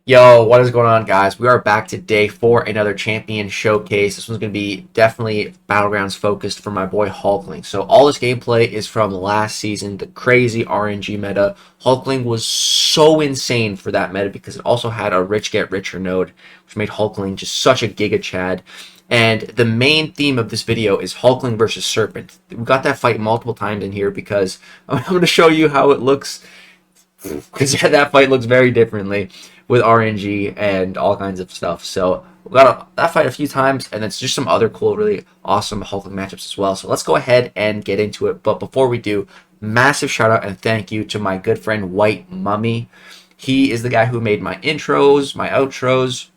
Yo, what is going on, guys? We are back today for another champion showcase. This one's going to be definitely Battlegrounds focused for my boy Hulkling. So all this gameplay is from last season, the crazy RNG meta. Hulkling was so insane for that meta because it also had a rich get richer node, which made Hulkling just such a giga chad. And the main theme of this video is Hulkling versus Serpent. We got that fight multiple times in here because I'm going to show you how it looks, because that fight looks very differently with RNG and all kinds of stuff. So we got that fight a few times, and it's just some other cool, really awesome Hulkling matchups as well. So let's go ahead and get into it. But before we do, massive shout out and thank you to my good friend White Mummy. He is the guy who made my intros, my outros,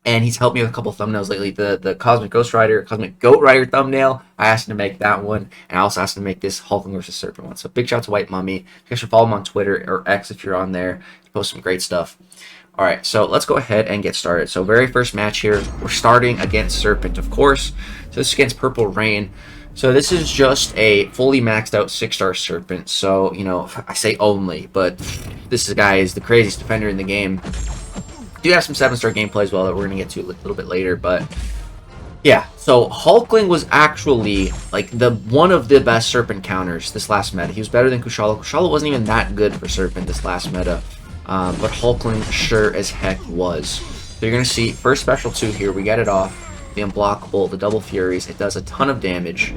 and he's helped me with a couple thumbnails lately. The Cosmic Ghost Rider, Cosmic Goat Rider thumbnail, I asked him to make that one, and I also asked him to make this Hulkling versus Serpent one. So big shout out to White Mummy. You guys should follow him on Twitter or X if you're on there. He posts some great stuff. All right, so let's go ahead and get started. So very first match here, we're starting against Serpent, of course. So this is against Purple Rain. So this is just a fully maxed out 6-star Serpent. So, you know, I say only, but this guy is the craziest defender in the game. Do have some 7-star gameplay as well that we're going to get to a little bit later, but yeah. So Hulkling was actually like one of the best Serpent counters this last meta. He was better than Kushala. Kushala wasn't even that good for Serpent this last meta. But Hulkling sure as heck was. So you're going to see first special 2 here. We get it off. The unblockable, the double furies. It does a ton of damage.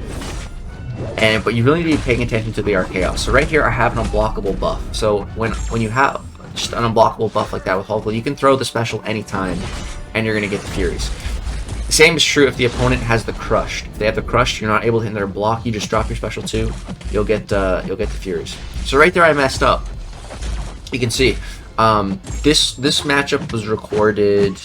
But you really need to be paying attention to the Archaeos. So right here I have an unblockable buff. So when you have just an unblockable buff like that with Hulkling, you can throw the special anytime and you're going to get the furies. The same is true if the opponent has the crushed. If they have the crushed, you're not able to hit their block. You just drop your special 2. You'll get the furies. So right there I messed up. You can see this matchup was recorded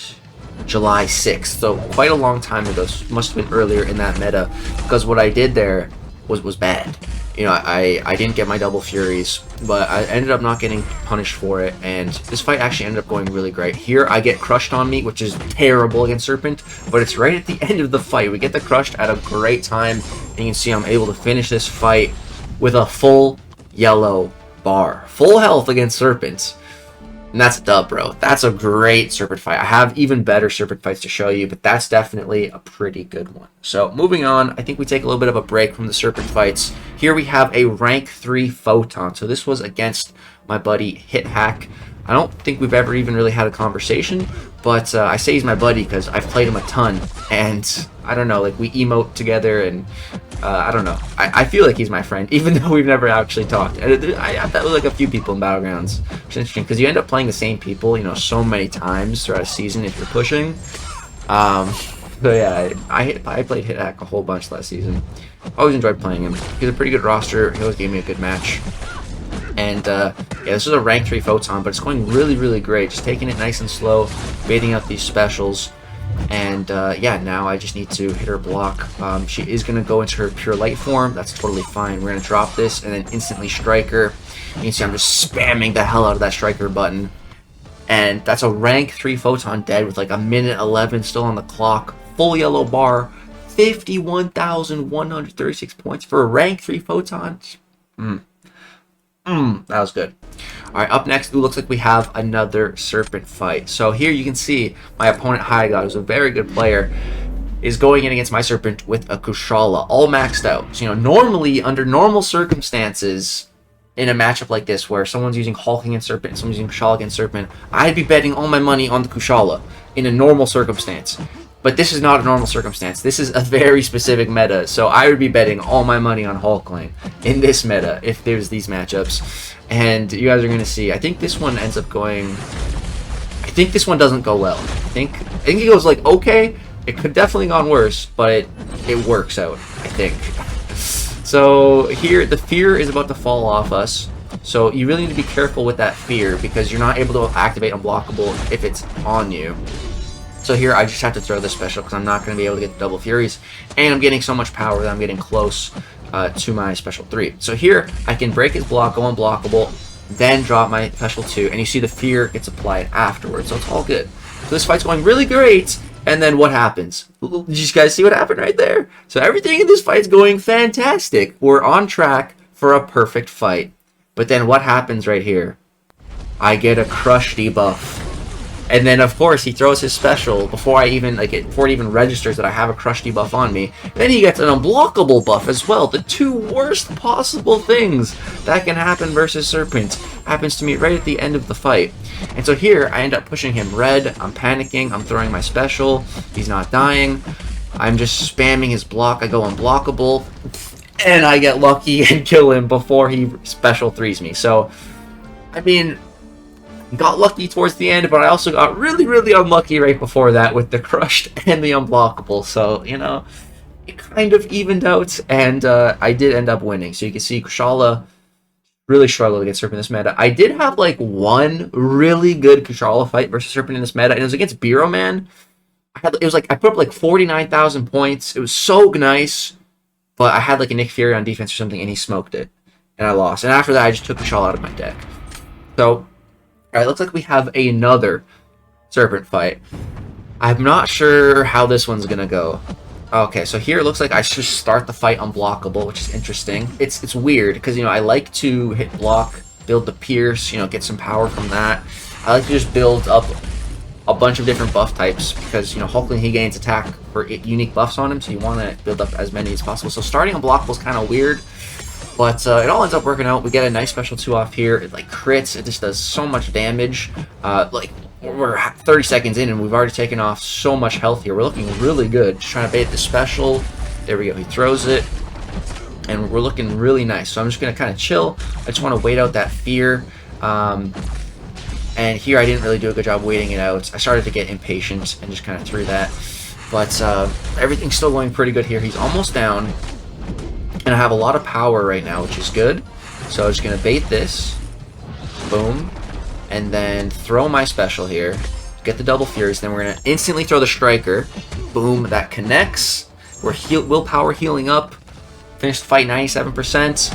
July 6th, so quite a long time ago. Must have been earlier in that meta, because what I did there was bad. You know, I didn't get my double furies, but I ended up not getting punished for it, and this fight actually ended up going really great. Here I get crushed on me, which is terrible against Serpent, but it's right at the end of the fight. We get the crushed at a great time, and you can see I'm able to finish this fight with a full yellow bar. Full health against Serpent. And that's a dub, bro. That's a great Serpent fight. I have even better Serpent fights to show you, but that's definitely a pretty good one. So moving on, I think we take a little bit of a break from the Serpent fights. Here we have a rank 3 Photon. So this was against my buddy HitHack. I don't think we've ever even really had a conversation, but I say he's my buddy because I've played him a ton, and I don't know, like we emote together, and I don't know. I feel like he's my friend, even though we've never actually talked. And I've met with like a few people in Battlegrounds, which is interesting because you end up playing the same people, you know, so many times throughout a season if you're pushing. So yeah, I played HitHack a whole bunch last season. Always enjoyed playing him. He's a pretty good roster. He always gave me a good match. And yeah, this is a rank 3 Photon, but it's going really, really great. Just taking it nice and slow, baiting out these specials. And yeah, now I just need to hit her block. She is going to go into her pure light form. That's totally fine. We're going to drop this and then instantly strike her. You can see I'm just spamming the hell out of that striker button. And that's a rank 3 Photon dead with like a minute 11 still on the clock. Full yellow bar. 51,136 points for a rank 3 Photon. That was good. Alright, up next, it looks like we have another Serpent fight. So here you can see my opponent, HighGod, who's a very good player, is going in against my Serpent with a Kushala, all maxed out. So, you know, normally, under normal circumstances, in a matchup like this, where someone's using Hulkling against Serpent and someone's using Kushala against Serpent, I'd be betting all my money on the Kushala in a normal circumstance. But this is not a normal circumstance. This is a very specific meta, so I would be betting all my money on Hulkling in this meta if there's these matchups. And you guys are going to see. I think this one ends up going... I think this one doesn't go well. I think it goes like, okay. It could definitely gone worse, but it works out, I think. So here, the fear is about to fall off us. So you really need to be careful with that fear, because you're not able to activate unblockable if it's on you. So here I just have to throw this special because I'm not going to be able to get the double furies, and I'm getting so much power that I'm getting close to my special 3. So here I can break his block, go unblockable, then drop my special 2, and you see the fear gets applied afterwards, so it's all good. So this fight's going really great, and then what happens? Did you guys see what happened right there? So everything in this fight's going fantastic. We're on track for a perfect fight. But then what happens right here? I get a crush debuff. And then of course he throws his special before before it even registers that I have a crush debuff on me. Then he gets an unblockable buff as well. The two worst possible things that can happen versus Serpent happens to me right at the end of the fight. And so here I end up pushing him red. I'm panicking. I'm throwing my special. He's not dying. I'm just spamming his block. I go unblockable, and I get lucky and kill him before he special threes me. So, I mean, got lucky towards the end, but I also got really, really unlucky right before that with the crushed and the unblockable. So, you know, it kind of evened out, and I did end up winning. So you can see Kushala really struggled against Serpent in this meta. I did have like one really good Kushala fight versus Serpent in this meta, and it was against Bureau Man. I put up like 49,000 points. It was so nice, but I had like a Nick Fury on defense or something, and he smoked it, and I lost. And after that, I just took Kushala out of my deck. So, all right, looks like we have another Serpent fight. I'm not sure how this one's gonna go. Okay, so here it looks like I should start the fight unblockable, which is interesting. It's weird because, you know, I like to hit block, build the pierce, you know, get some power from that. I like to just build up a bunch of different buff types because, you know, Hulkling, he gains attack for unique buffs on him, so you want to build up as many as possible. So starting unblockable is kind of weird, but it all ends up working out. We get a nice special 2 off here. It like crits. It just does so much damage. Like, we're 30 seconds in and we've already taken off so much health here. We're looking really good. Just trying to bait the special. There we go. He throws it. And we're looking really nice. So I'm just going to kind of chill. I just want to wait out that fear. And here I didn't really do a good job waiting it out. I started to get impatient and just kind of threw that. But everything's still going pretty good here. He's almost down. And I have a lot of power right now, which is good. So I'm just going to bait this. Boom. And then throw my special here, get the double furies, then we're going to instantly throw the striker. Boom, that connects. We're willpower healing up. Finished the fight 97%.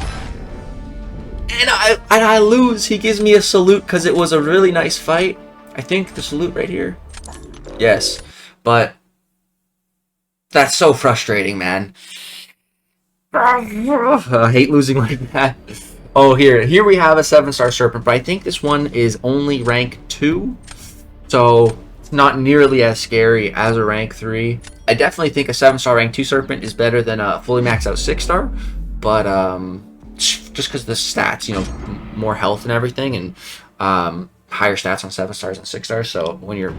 And I lose. He gives me a salute because it was a really nice fight. I think the salute right here. Yes, but that's so frustrating, man. I hate losing like that. Oh, here we have a 7-star Serpent, but I think this one is only rank 2, so it's not nearly as scary as a rank 3. I definitely think a 7-star rank 2 Serpent is better than a fully maxed out 6-star, but just because the stats, you know, more health and everything, and higher stats on 7 stars and 6 stars, so when you're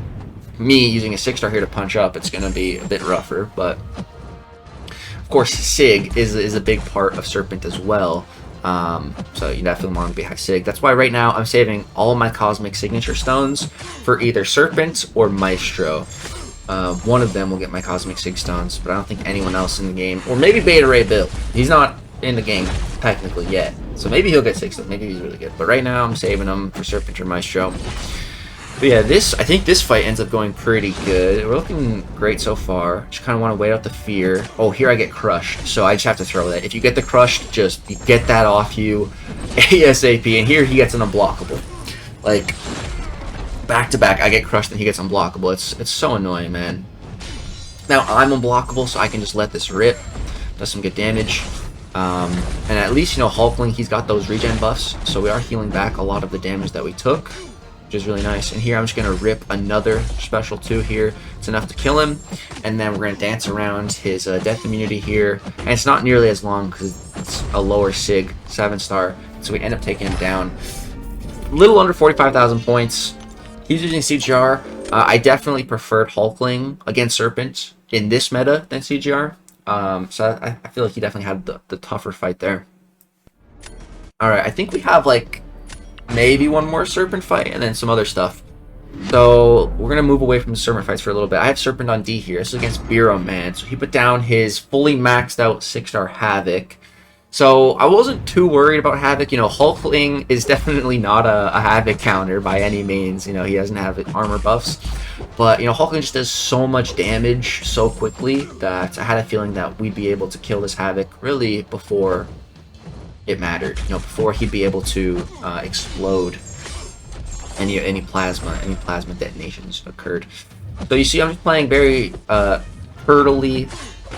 me using a 6-star here to punch up, it's going to be a bit rougher, but of course Sig is a big part of Serpent as well. So you definitely want to be high sig. That's why right now I'm saving all of my cosmic signature stones for either Serpent or Maestro. One of them will get my cosmic sig stones, but I don't think anyone else in the game, or maybe Beta Ray Bill. He's not in the game technically yet, so maybe he'll get 6 stones. Maybe he's really good, but right now I'm saving them for Serpent or Maestro. But yeah, I think this fight ends up going pretty good. We're looking great so far. Just kind of want to wait out the fear. Oh, here I get crushed, so I just have to throw that. If you get the crushed, just get that off you ASAP. And here he gets an unblockable. Like, back to back, I get crushed and he gets unblockable. It's so annoying, man. Now I'm unblockable, so I can just let this rip. Does some good damage. And at least, you know, Hulkling, he's got those regen buffs, so we are healing back a lot of the damage that we took, which is really nice. And here I'm just going to rip another special 2 here. It's enough to kill him. And then we're going to dance around his death immunity here. And it's not nearly as long because it's a lower sig 7-star. So we end up taking him down. A little under 45,000 points. He's using CGR. I definitely preferred Hulkling against Serpent in this meta than CGR. So I feel like he definitely had the tougher fight there. Alright, I think we have like maybe one more Serpent fight and then some other stuff. So we're going to move away from the Serpent fights for a little bit. I have Serpent on D here. This is against Bureau Man. So he put down his fully maxed out 6-star Havok. So I wasn't too worried about Havok. You know, Hulkling is definitely not a Havok counter by any means. You know, he doesn't have armor buffs. But, you know, Hulkling just does so much damage so quickly that I had a feeling that we'd be able to kill this Havok really before it mattered. You know, before he'd be able to explode any plasma detonations occurred. So you see, I'm just playing very hurdily,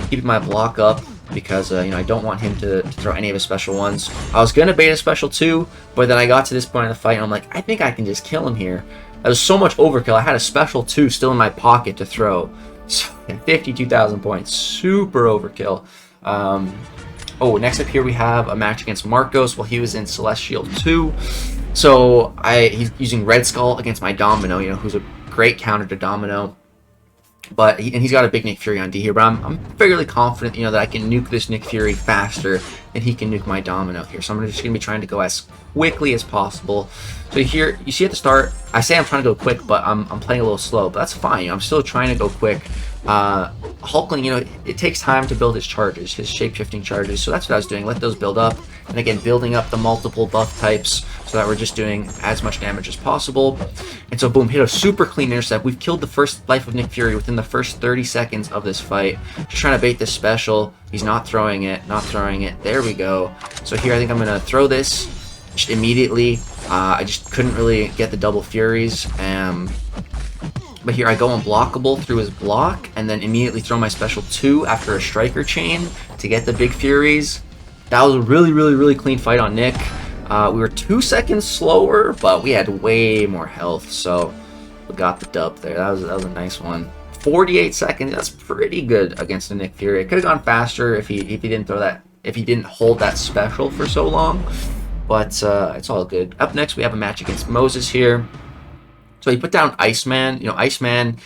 keeping my block up because you know, I don't want him to throw any of his special ones. I was gonna bait a special 2, but then I got to this point in the fight and I'm like, I think I can just kill him here. That was so much overkill. I had a special 2 still in my pocket to throw. So, 52,000 points. Super overkill. Oh, next up here we have a match against Marcos. Well, he was in Celestial 2. So he's using Red Skull against my Domino, you know, who's a great counter to Domino. But he's got a big Nick Fury on D here, but I'm fairly confident, you know, that I can nuke this Nick Fury faster than he can nuke my Domino here. So I'm just going to be trying to go as quickly as possible. So here, you see at the start, I say I'm trying to go quick, but I'm playing a little slow, but that's fine. You know, I'm still trying to go quick. Hulkling, you know, it takes time to build his charges, his shape-shifting charges, so that's what I was doing. Let those build up, and again, building up the multiple buff types so that we're just doing as much damage as possible. And so boom, hit a super clean intercept. We've killed the first life of Nick Fury within the first 30 seconds of this fight. Just trying to bait this special. He's not throwing it, not throwing it. There we go. So here I think I'm going to throw this just immediately. I just couldn't really get the double Furies. But here I go unblockable through his block, and then immediately throw my special 2 after a striker chain to get the big Furies. That was a really clean fight on Nick. We were 2 seconds slower, but we had way more health, so we got the dub there. That was a nice one. 48 seconds, that's pretty good against a Nick Fury. It could have gone faster if he didn't throw that, if he didn't hold that special for so long, but it's all good. Up next we have a match against Moses here. So he put down Iceman. You know, Iceman,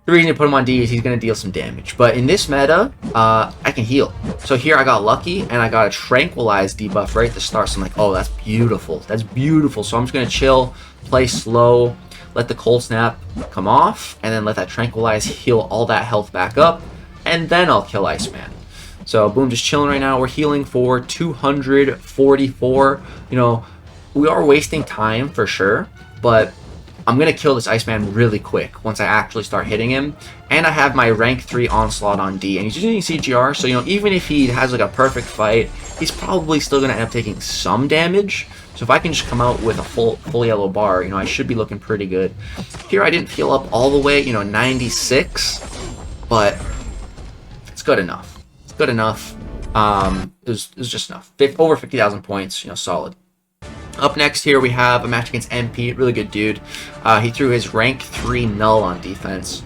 the reason you put him on D is he's going to deal some damage. But in this meta, I can heal. So here I got lucky, and I got a Tranquilize debuff right at the start. So I'm like, oh, that's beautiful. That's beautiful. So I'm just going to chill, play slow, let the Cold Snap come off, and then let that Tranquilize heal all that health back up, and then I'll kill Iceman. So boom, just chilling right now. We're healing for 244. You know, we are wasting time for sure, but I'm going to kill this Iceman really quick once I actually start hitting him. And I have my rank 3 Onslaught on D, and he's using CGR, so, you know, even if he has like a perfect fight, he's probably still going to end up taking some damage. So if I can just come out with a full yellow bar, you know, I should be looking pretty good. Here I didn't heal up all the way, you know, 96, but it's good enough. It's good enough. It was just enough. Over 50,000 points, you know, solid. Up next here we have a match against MP, really good dude. He threw his rank 3 Knull on defense.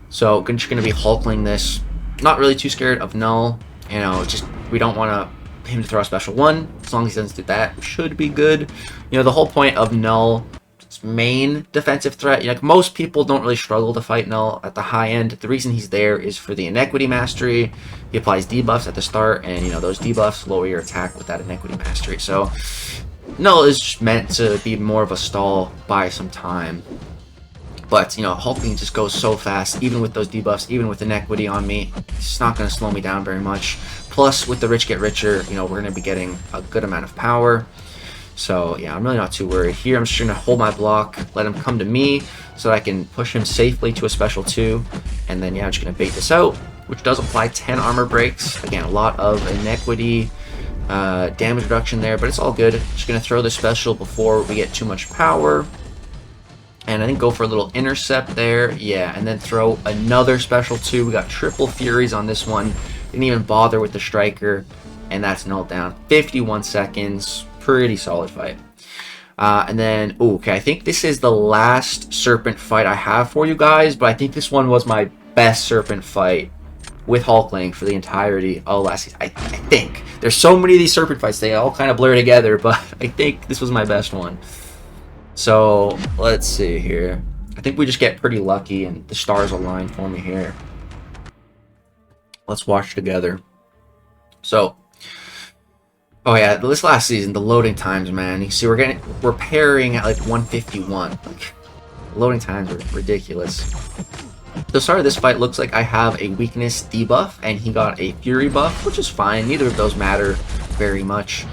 So just going to be Hulkling this. Not really too scared of Knull. You know, just we don't want him to throw a special 1. As long as he doesn't do that, should be good. You know, the whole point of Knull, its main defensive threat, you know, like most people don't really struggle to fight Knull at the high end. The reason he's there is for the Inequity Mastery. He applies debuffs at the start, and, you know, those debuffs lower your attack with that Inequity Mastery. So Knull is just meant to be more of a stall, buy some time. But, you know, Hulkling just goes so fast, even with those debuffs, even with Inequity on me. It's not going to slow me down very much. Plus, with the Rich Get Richer, you know, we're going to be getting a good amount of power. So, yeah, I'm really not too worried. Here, I'm just going to hold my block, let him come to me, so that I can push him safely to a special 2. And then, yeah, I'm just going to bait this out, which does apply 10 armor breaks. Again, a lot of Inequity damage reduction there, but it's all good. Just gonna throw the special before we get too much power, and I think go for a little intercept there, yeah, and then throw another special 2. We got triple Furies on this one, didn't even bother with the striker, and that's Knull down. 51 seconds, pretty solid fight. And then, okay, I think this is the last Serpent fight I have for you guys, but I think this one was my best Serpent fight with Hulkling for the entirety of last season. I think. There's so many of these Serpent fights, they all kind of blur together, but I think this was my best one. So, let's see here. I think we just get pretty lucky and the stars align for me here. Let's watch together. So, oh yeah, this last season, the loading times, man. You see, we're pairing at like 151. Like, loading times are ridiculous. The start of this fight looks like I have a weakness debuff, and he got a fury buff, which is fine. Neither of those matter very much,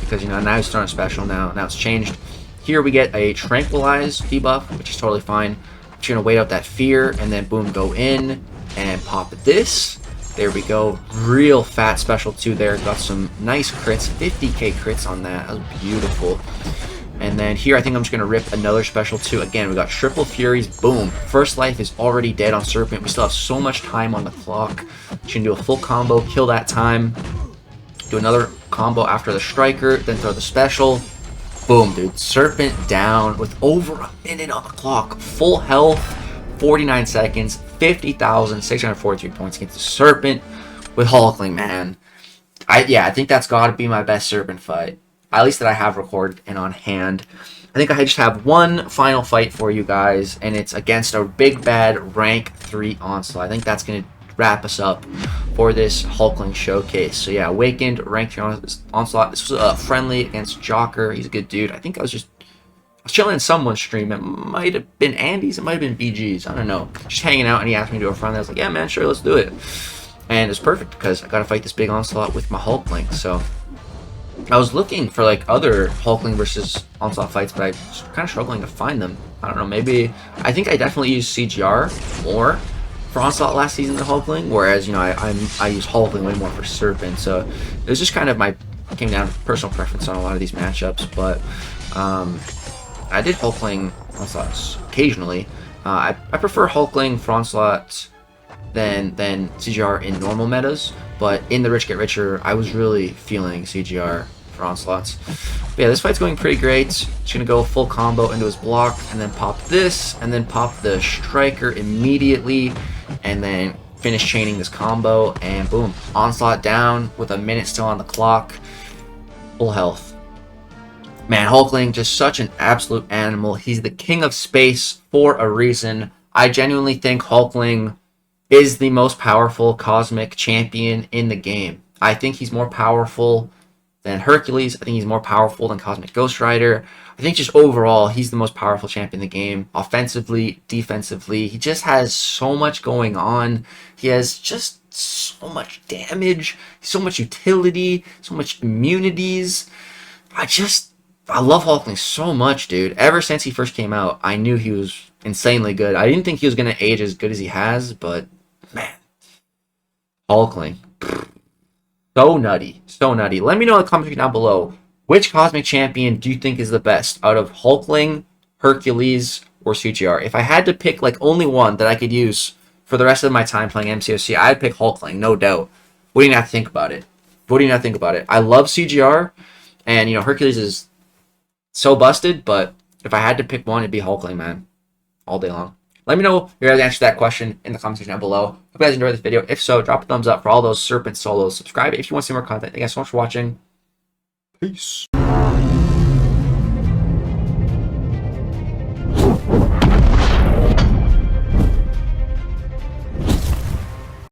because, you know, now he's throwing special now it's changed. Here we get a tranquilize debuff, which is totally fine. I'm just gonna wait out that fear, and then boom, go in and pop this. There we go. Real fat special 2 there. Got some nice crits, 50k crits on that. That was beautiful. And then here, I think I'm just going to rip another special 2. Again, we got triple Furies. Boom. First life is already dead on Serpent. We still have so much time on the clock. Just going to do a full combo, kill that time. Do another combo after the striker, then throw the special. Boom, dude. Serpent down with over a minute on the clock. Full health, 49 seconds, 50,643 points against the Serpent with Hulkling, man. I think that's got to be my best Serpent fight. At least that I have recorded and on hand. I think I just have one final fight for you guys, and it's against a big bad rank 3 Onslaught. I think that's going to wrap us up for this Hulkling showcase. So yeah, Awakened, rank 3 Onslaught. This was a friendly against Jocker. He's a good dude. I think I was chilling in someone's stream. It might have been Andy's, it might have been BG's. I don't know. Just hanging out, and he asked me to do a friendly. I was like, yeah, man, sure, let's do it. And it's perfect because I got to fight this big Onslaught with my Hulkling. So I was looking for like other Hulkling versus Onslaught fights, but I was kind of struggling to find them. I don't know, maybe I think I definitely used CGR more for Onslaught last season than Hulkling, whereas you know I use Hulkling way more for Serpent. So it was just kind of came down to personal preference on a lot of these matchups. But I did Hulkling Onslaughts occasionally. I prefer Hulkling for Onslaught than CGR in normal metas, but in the Rich Get Richer, I was really feeling CGR for Onslaughts. But yeah, this fight's going pretty great. Just gonna go full combo into his block, and then pop this, and then pop the Striker immediately, and then finish chaining this combo, and boom, Onslaught down with a minute still on the clock. Full health. Man, Hulkling, just such an absolute animal. He's the king of space for a reason. I genuinely think Hulkling is the most powerful cosmic champion in the game. I think he's more powerful than Hercules. I think he's more powerful than Cosmic Ghost Rider. I think just overall, he's the most powerful champion in the game. Offensively, defensively, he just has so much going on. He has just so much damage, so much utility, so much immunities. I love Hulkling so much, dude. Ever since he first came out, I knew he was insanely good. I didn't think he was going to age as good as he has, but man, Hulkling, so nutty, so nutty. Let me know in the comments down below, which Cosmic Champion do you think is the best out of Hulkling, Hercules, or CGR? If I had to pick like only one that I could use for the rest of my time playing MCOC, I'd pick Hulkling, no doubt. What do you not think about it? What do you not think about it? I love CGR, and you know Hercules is so busted, but if I had to pick one, it'd be Hulkling, man, all day long. Let me know your guys' answer to that question in the comment section down below. Hope you guys enjoyed this video. If so, drop a thumbs up for all those Serpent solos. Subscribe if you want to see more content. Thank you guys so much for watching. Peace.